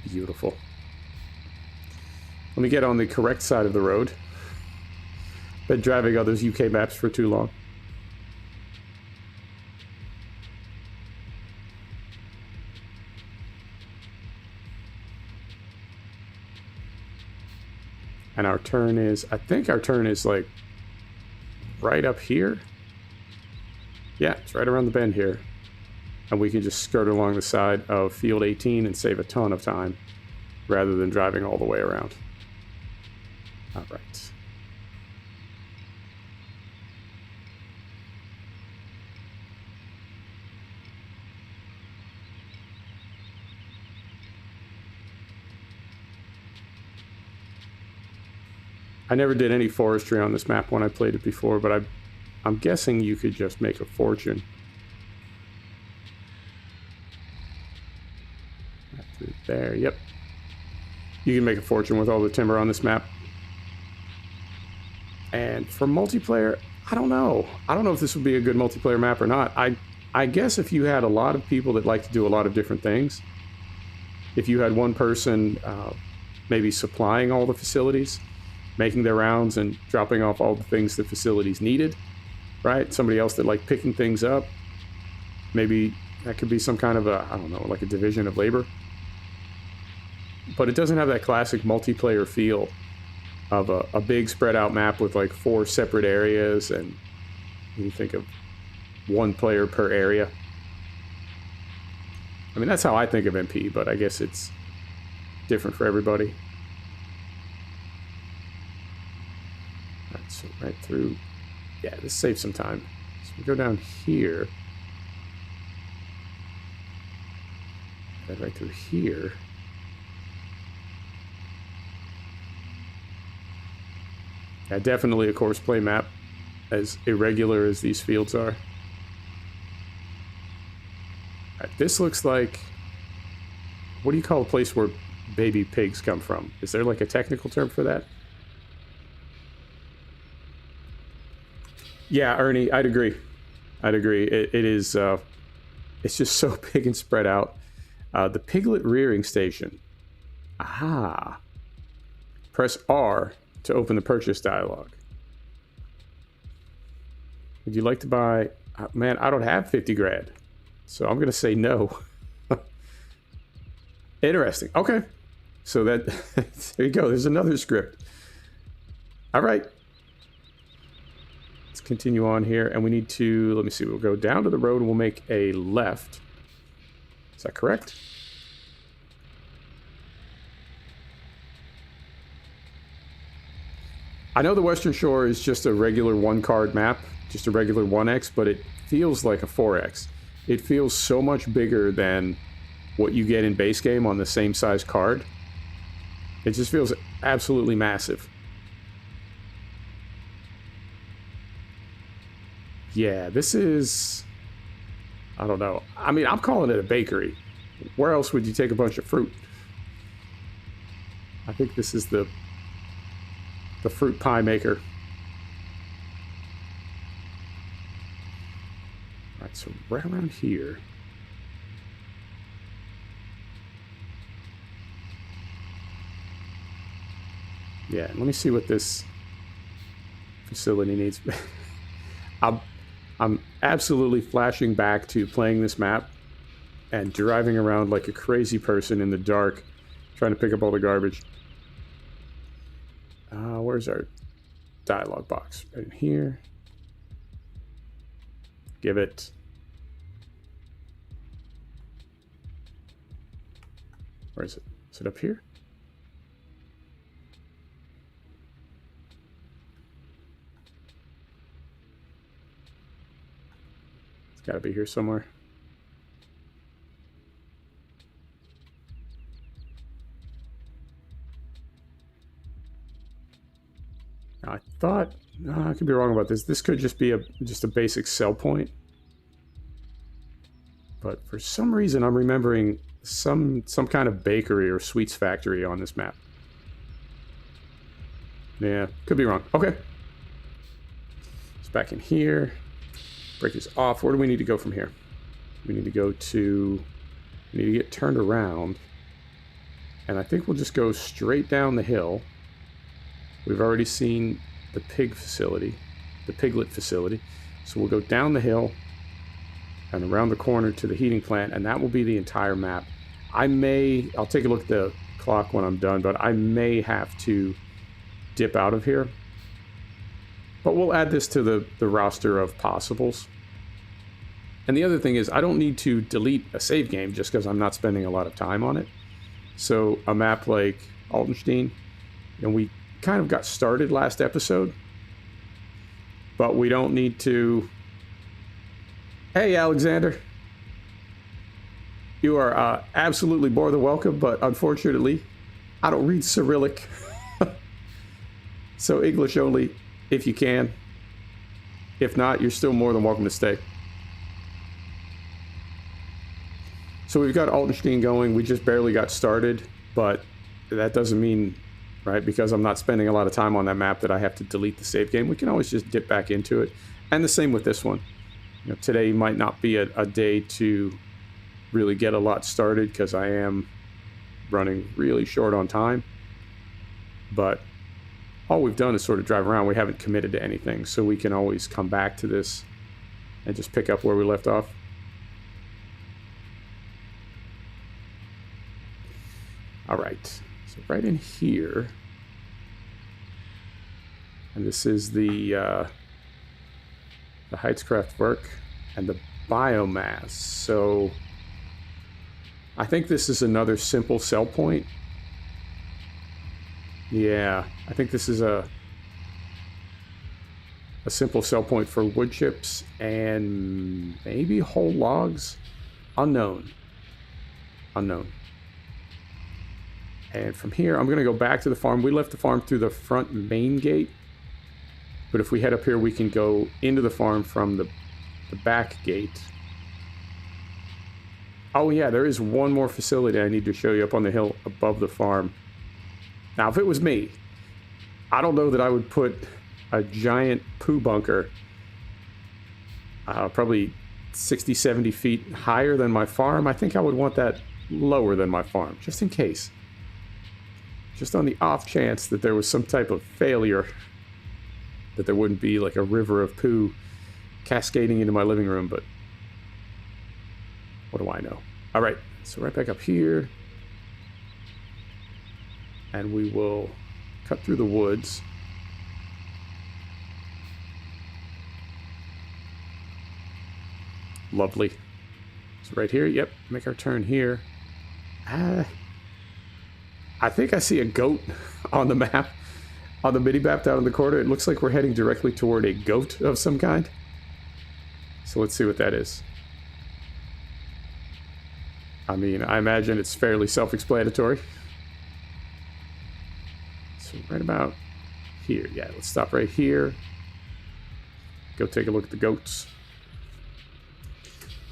Beautiful. Let me get on the correct side of the road. Been driving others UK maps for too long. And our turn is, I think our turn is like right up here. Yeah, it's right around the bend here. And we can just skirt along the side of field 18 and save a ton of time rather than driving all the way around. All right. I never did any forestry on this map when I played it before, but I'm guessing you could just make a fortune. Right through there, yep. You can make a fortune with all the timber on this map. And for multiplayer, I don't know. I don't know if this would be a good multiplayer map or not. I guess if you had a lot of people that like to do a lot of different things, if you had one person maybe supplying all the facilities, making their rounds and dropping off all the things the facilities needed, right? Somebody else that liked picking things up. Maybe that could be some kind of a, I don't know, like a division of labor. But it doesn't have that classic multiplayer feel of a big spread out map with like 4 separate areas, and you think of 1 player per area. I mean, that's how I think of MP, but I guess it's different for everybody. All right, so right through, yeah, this saves some time. So we go down here. Head right through here. Yeah, definitely a course play map, as irregular as these fields are. Right, this looks like, what do you call a place where baby pigs come from? Is there like a technical term for that? Yeah, Ernie, I'd agree. I'd agree. It is, it's just so big and spread out. The piglet rearing station. Aha. Press R to open the purchase dialog. Would you like to buy... man, I don't have 50 grand. So I'm going to say no. Interesting. Okay. So that... there you go. There's another script. All right. Let's continue on here, and we need to, let me see, we'll go down to the road and we'll make a left. Is that correct? I know the Western Shore is just a regular one-card map, just a regular 1x, but it feels like a 4x. It feels so much bigger than what you get in base game on the same size card. It just feels absolutely massive. Yeah, this is... I don't know. I mean, I'm calling it a bakery. Where else would you take a bunch of fruit? I think this is the fruit pie maker. All right, so right around here. Yeah, let me see what this facility needs. I'm absolutely flashing back to playing this map and driving around like a crazy person in the dark, trying to pick up all the garbage. Where's our dialogue box? Right in here. Give it. Where is it? Is it up here? It's got to be here somewhere. I thought, I could be wrong about this. This could just be just a basic sell point. But for some reason, I'm remembering some kind of bakery or sweets factory on this map. Yeah, could be wrong. Okay. It's back in here. Brake is off. Where do we need to go from here? We need to go to... We need to get turned around. And I think we'll just go straight down the hill. We've already seen the pig facility, the piglet facility. So we'll go down the hill and around the corner to the heating plant, and that will be the entire map. I'll take a look at the clock when I'm done, but I may have to dip out of here. But we'll add this to the roster of possibles. And the other thing is, I don't need to delete a save game just because I'm not spending a lot of time on it. So a map like Altenstein, and we kind of got started last episode, but we don't need to... Hey, Alexander. You are absolutely more than welcome, but unfortunately, I don't read Cyrillic. So English only, if you can. If not, you're still more than welcome to stay. So we've got Altenstein going. We just barely got started, but that doesn't mean... right, because I'm not spending a lot of time on that map that I have to delete the save game. We can always just dip back into it. And the same with this one. You know, today might not be a day to really get a lot started because I am running really short on time. But all we've done is sort of drive around. We haven't committed to anything, so we can always come back to this and just pick up where we left off. All right. So right in here, and this is the Heizkraftwerk and the biomass. So I think this is another simple sell point. Yeah, I think this is a simple sell point for wood chips and maybe whole logs. Unknown. And from here, I'm going to go back to the farm. We left the farm through the front main gate. But if we head up here, we can go into the farm from the back gate. Oh, yeah, there is one more facility I need to show you up on the hill above the farm. Now, if it was me, I don't know that I would put a giant poo bunker probably 60, 70 feet higher than my farm. I think I would want that lower than my farm, just in case. Just on the off chance that there was some type of failure, that there wouldn't be like a river of poo cascading into my living room, but what do I know? All right, so right back up here, and we will cut through the woods. Lovely. So right here, yep, make our turn here. I think I see a goat on the map, on the mini-map down in the corner. It looks like we're heading directly toward a goat of some kind. So let's see what that is. I mean, I imagine it's fairly self-explanatory. So right about here. Yeah, let's stop right here. Go take a look at the goats.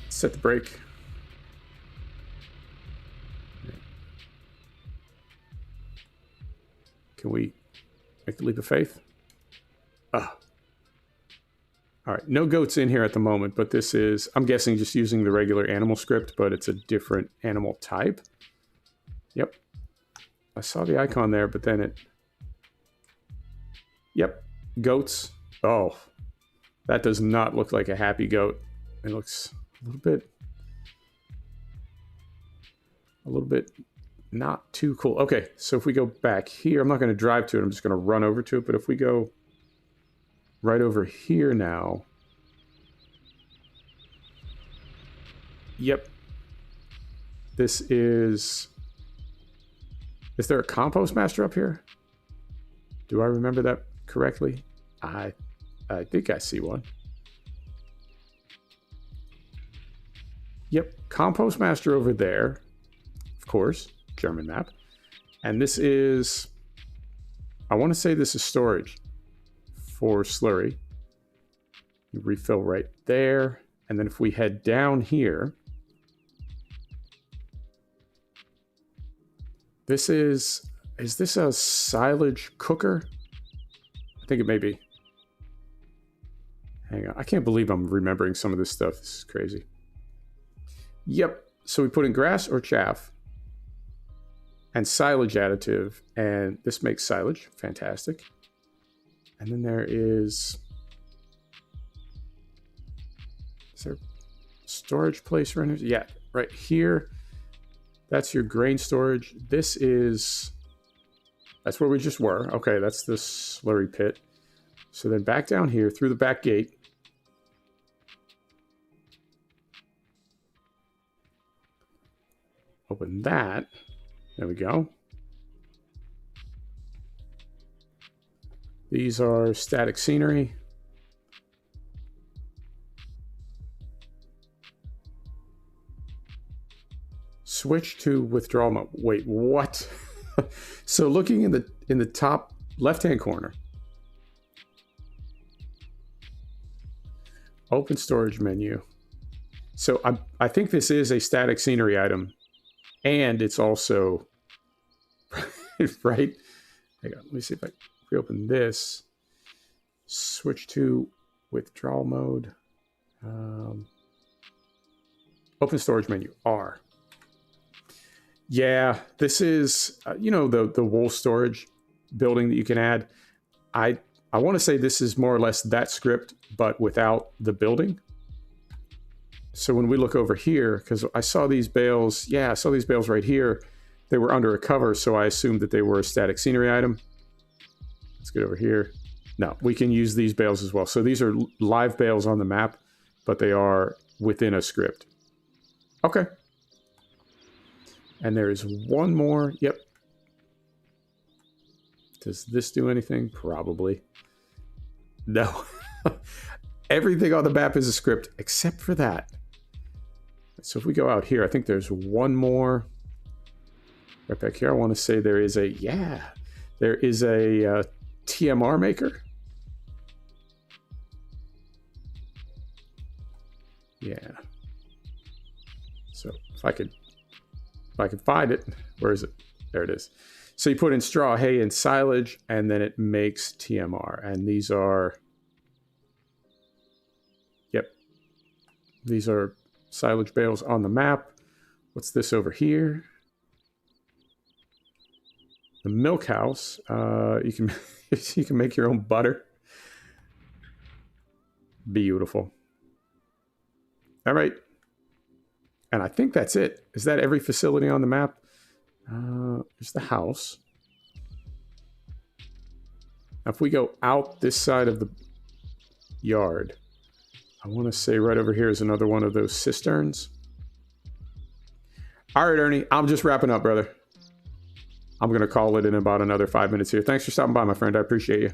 Set the brake. Can we make the leap of faith? Ah. All right, no goats in here at the moment, but this is, I'm guessing, just using the regular animal script, but it's a different animal type. Yep. I saw the icon there, but then it... Yep, goats. Oh, that does not look like a happy goat. It looks a little bit not too cool. Okay, so if we go back here, I'm not going to drive to it. I'm just going to run over to it. But if we go right over here now. Yep. This is... Is there a compost master up here? Do I remember that correctly? I think I see one. Yep, compost master over there. Of course, German map. And this is... I want to say this is storage for slurry. You refill right there. And then if we head down here... This is this a silage cooker? I think it may be. Hang on. I can't believe I'm remembering some of this stuff. This is crazy. Yep. So we put in grass or chaff and silage additive, and this makes silage. Fantastic. And then there is there storage place right here? Yeah, right here. That's your grain storage. This is... That's where we just were. Okay, that's the slurry pit. So then back down here through the back gate. Open that. There we go. These are static scenery. Switch to withdrawal mode. Wait, what? So looking in the top left-hand corner, open storage menu. So I think this is a static scenery item, and it's also right. Hang on, let me see if I reopen this. Switch to withdrawal mode. Open storage menu R. Yeah, this is, you know, the wool storage building that you can add. I want to say this is more or less that script, but without the building. So when we look over here, because I saw these bales, yeah, I saw these bales right here. They were under a cover, so I assumed that they were a static scenery item. Let's get over here. No, we can use these bales as well. So these are live bales on the map, but they are within a script. Okay. And there is one more. Yep. Does this do anything? Probably. No. Everything on the map is a script except for that. So if we go out here, I think there's one more. Right back here, I want to say there is a, yeah, there is a TMR maker. Yeah. So if I could find it, where is it? There it is. So you put in straw, hay, and silage, and then it makes TMR. And these are, yep, these are silage bales on the map. What's this over here? The milk house. You can you can make your own butter. Beautiful. All right. And I think that's it. Is that every facility on the map? There's the house. Now if we go out this side of the yard, I want to say right over here is another one of those cisterns. All right, Ernie, I'm just wrapping up, brother. I'm going to call it in about another 5 minutes here. Thanks for stopping by, my friend. I appreciate you.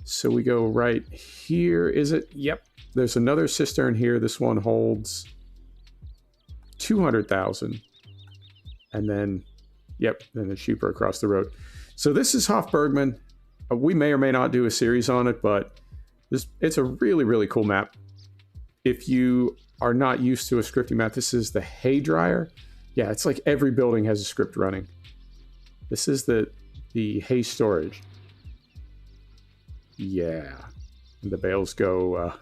So we go right here, is it? Yep. There's another cistern here. This one holds 200,000. And then, yep, then the cheaper across the road. So this is Hof Bergmann. We may or may not do a series on it, but it's a really, really cool map. If you are not used to a scripting map, this is the hay dryer. Yeah, it's like every building has a script running. This is the hay storage. Yeah, and the bales go.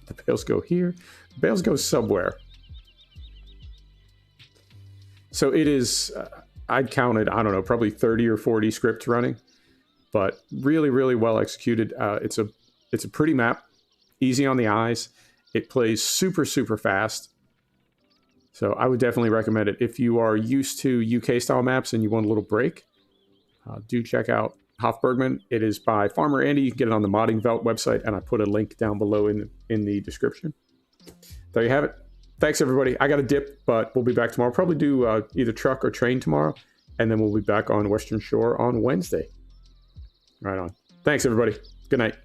The bales go here. The bales go somewhere. So it is. I'd counted. I don't know, probably 30 or 40 scripts running, but really, really well executed. It's a pretty map, easy on the eyes. It plays super, super fast. So I would definitely recommend it. If you are used to UK style maps and you want a little break, do check out Hof Bergmann. It is by Farmer Andy. You can get it on the Modding Velt website, and I put a link down below in the description. There you have it. Thanks, everybody. I got a dip, but we'll be back tomorrow. Probably do either truck or train tomorrow, and then we'll be back on Western Shore on Wednesday. Right on. Thanks, everybody. Good night.